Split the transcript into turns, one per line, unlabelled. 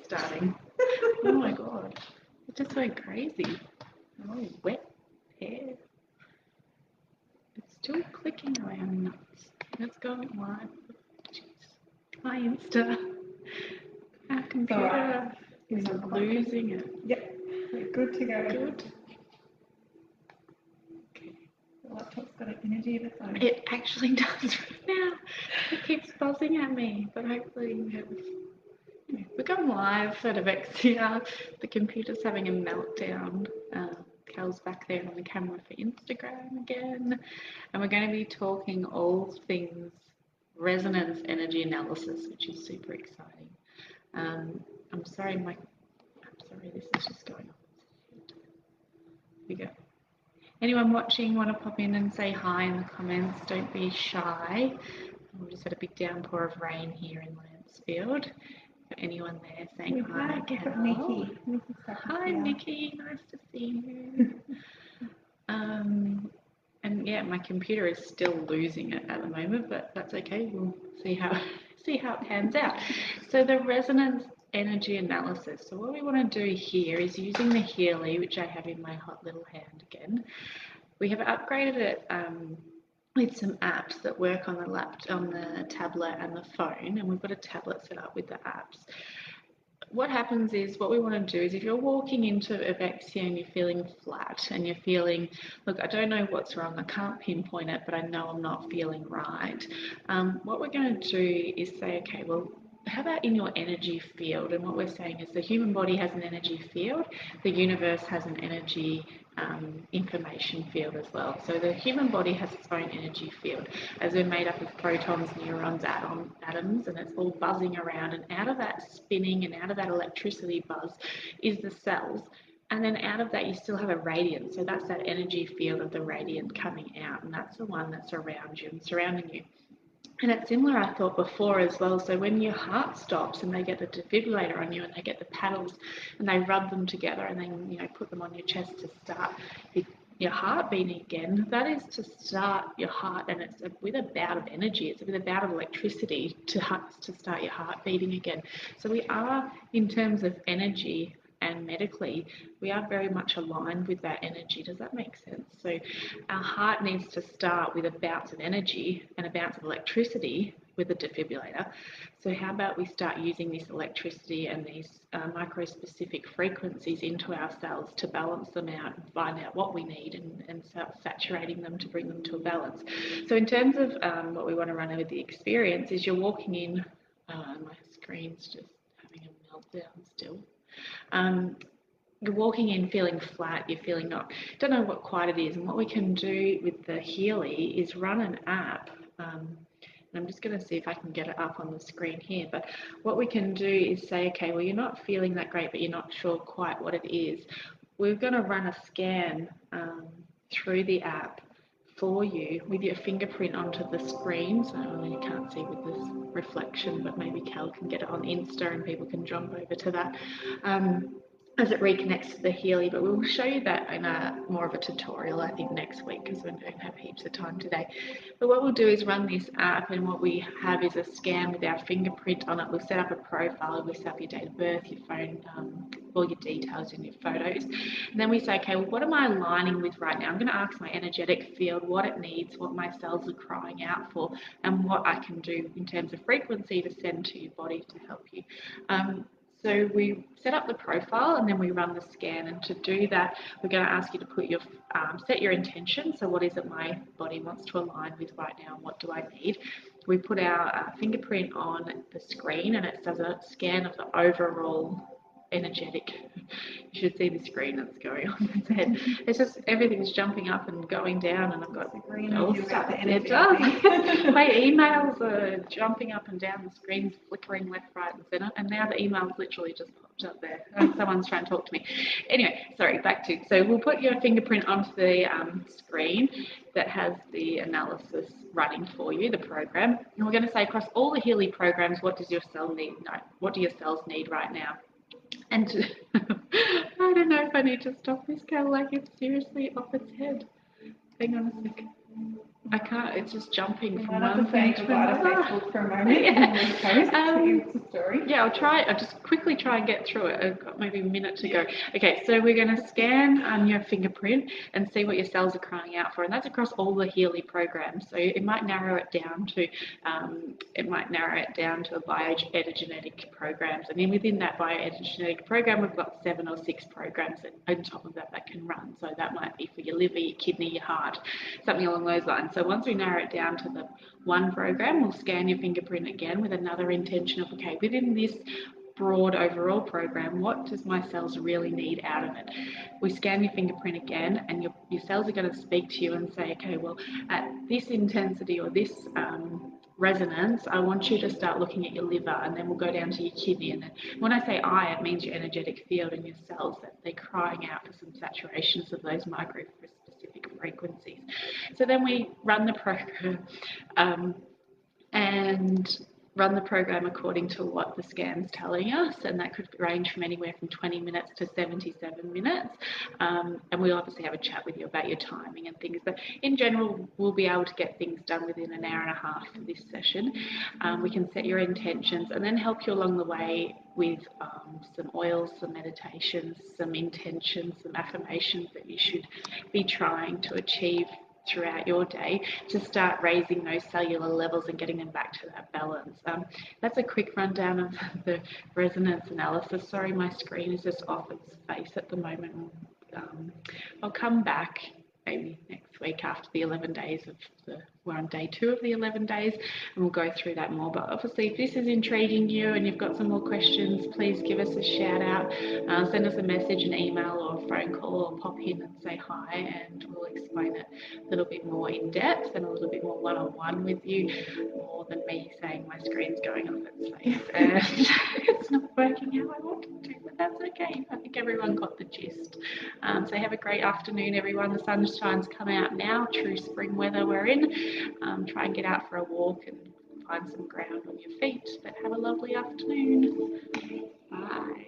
starting. Oh my God. It just went crazy. Oh, wet hair. It's still clicking around nuts. Let's go live. Jeez. Hi, Insta. Our computer is losing it.
Yep. We're good to go.
Good.
Okay. The laptop's got an energy of its own.
It actually does right now. It keeps buzzing at me, but hopefully we have. We're going live at Evexia. The computer's having a meltdown. Cal's back there on the camera for Instagram again. And we're going to be talking all things resonance energy analysis, which is super exciting. I'm sorry, this is just going on. Here we go. Anyone watching want to pop in and say hi in the comments? Don't be shy. We just had a big downpour of rain here in Mansfield. Anyone there saying hi?
Nikki.
Hi, Nikki. Nice to see you. And yeah, my computer is still losing it at the moment, but that's okay. We'll see how it pans out. So the resonance energy analysis. So what we want to do here is using the Healy, which I have in my hot little hand again. We have upgraded it with some apps that work on the tablet and the phone, and we've got a tablet set up with the apps. What happens is, what we want to do is, if you're walking into Evexia and you're feeling flat and you're feeling, look, I don't know what's wrong, I can't pinpoint it, but I know I'm not feeling right. What we're going to do is say, okay, well, how about in your energy field? And what we're saying is the human body has an energy field, the universe has an energy information field as well. So the human body has its own energy field, as we're made up of protons, neurons, atoms, and it's all buzzing around, and out of that spinning and out of that electricity buzz is the cells. And then out of that, you still have a radiant. So that's that energy field of the radiant coming out, and that's the one that's around you and surrounding you. And it's similar, I thought, before as well. So when your heart stops and they get the defibrillator on you and they get the paddles and they rub them together and then, you know, put them on your chest to start your heart beating again, that is to start your heart, and it's with a bout of energy. It's with a bout of electricity to start your heart beating again. So we are, in terms of energy and medically, we are very much aligned with that energy. Does that make sense? So our heart needs to start with a bounce of energy and a bounce of electricity with a defibrillator. So how about we start using this electricity and these microspecific frequencies into our cells to balance them out and find out what we need and start saturating them to bring them to a balance. So in terms of what we want to run with the experience is, you're walking in, my screen's just having a meltdown still. You're walking in feeling flat, you're feeling don't know what quite it is, and what we can do with the Healy is run an app, and I'm just going to see if I can get it up on the screen here, but what we can do is say, okay, well, you're not feeling that great, but you're not sure quite what it is. We're going to run a scan through the app for you with your fingerprint onto the screen. So you can't see with this reflection, but maybe Cal can get it on Insta and people can jump over to that as it reconnects to the Healy. But we'll show you that in more of a tutorial, I think, next week, because we don't have heaps of time today. But what we'll do is run this app, and what we have is a scan with our fingerprint on it. We'll set up a profile, we'll set up your date of birth, your phone, all your details and your photos. And then we say, okay, well, what am I aligning with right now? I'm going to ask my energetic field what it needs, what my cells are crying out for, and what I can do in terms of frequency to send to your body to help you. So we set up the profile and then we run the scan, and to do that we're going to ask you to put your set your intention. So what is it my body wants to align with right now, and what do I need? We put our fingerprint on the screen, and it does a scan of the overall energetic. You should see the screen that's going on in its head. It's just everything's jumping up and going down, and I've got all stuff. It does. My emails are jumping up and down, the screen's flickering left, right, and centre, and now the email's literally just popped up there. Someone's trying to talk to me. Anyway, sorry, back to. So we'll put your fingerprint onto the screen that has the analysis running for you, the program, and we're going to say across all the Healy programs, what does your cell need? No, what do your cells need right now? And I don't know if I need to stop this, Cal, like it's seriously off its head. Hang on a second. I can't, it's just jumping
You
from
might have
one
to say
thing to
goodbye to
another.
Facebook for a moment
Yeah.
and repost the Insta story.
Yeah, I'll just quickly try and get through it. I've got maybe a minute to go. Okay, so we're going to scan your fingerprint and see what your cells are crying out for, and that's across all the Healy programs. So it might narrow it down to the bioepigenetic programs, and then within that bioepigenetic program, we've got 7 or 6 programs on top of that can run. So that might be for your liver, your kidney, your heart, something along those lines. So once we narrow it down to the one program, we'll scan your fingerprint again with another intention of, okay, within this broad overall program, what does my cells really need out of it? We scan your fingerprint again, and your cells are going to speak to you and say, okay, well, at this intensity or this resonance, I want you to start looking at your liver, and then we'll go down to your kidney. And then when I say I, it means your energetic field and your cells, that they're crying out for some saturations of those micro specific frequencies. So then we run the program and run the program according to what the scan's telling us, and that could range from anywhere from 20 minutes to 77 minutes. And we'll obviously have a chat with you about your timing and things, but in general, we'll be able to get things done within an hour and a half for this session. We can set your intentions and then help you along the way with some oils, some meditations, some intentions, some affirmations that you should be trying to achieve throughout your day to start raising those cellular levels and getting them back to that balance. That's a quick rundown of the resonance analysis. Sorry, my screen is just off its face at the moment. I'll come back maybe next week after the 11 days we're on day 2 of the 11 days, and we'll go through that more. But obviously, if this is intriguing you and you've got some more questions, please give us a shout out, send us a message, an email or a phone call, or pop in and say hi, and we'll explain it a little bit more in depth and a little bit more one-on-one with you, more than me saying my screen's going off its face and it's not working how I want it to, but that's okay. I think everyone got the gist. So have a great afternoon, everyone. The sunshine's come out now, true spring weather we're in. Try and get out for a walk and find some ground on your feet, but have a lovely afternoon. Bye.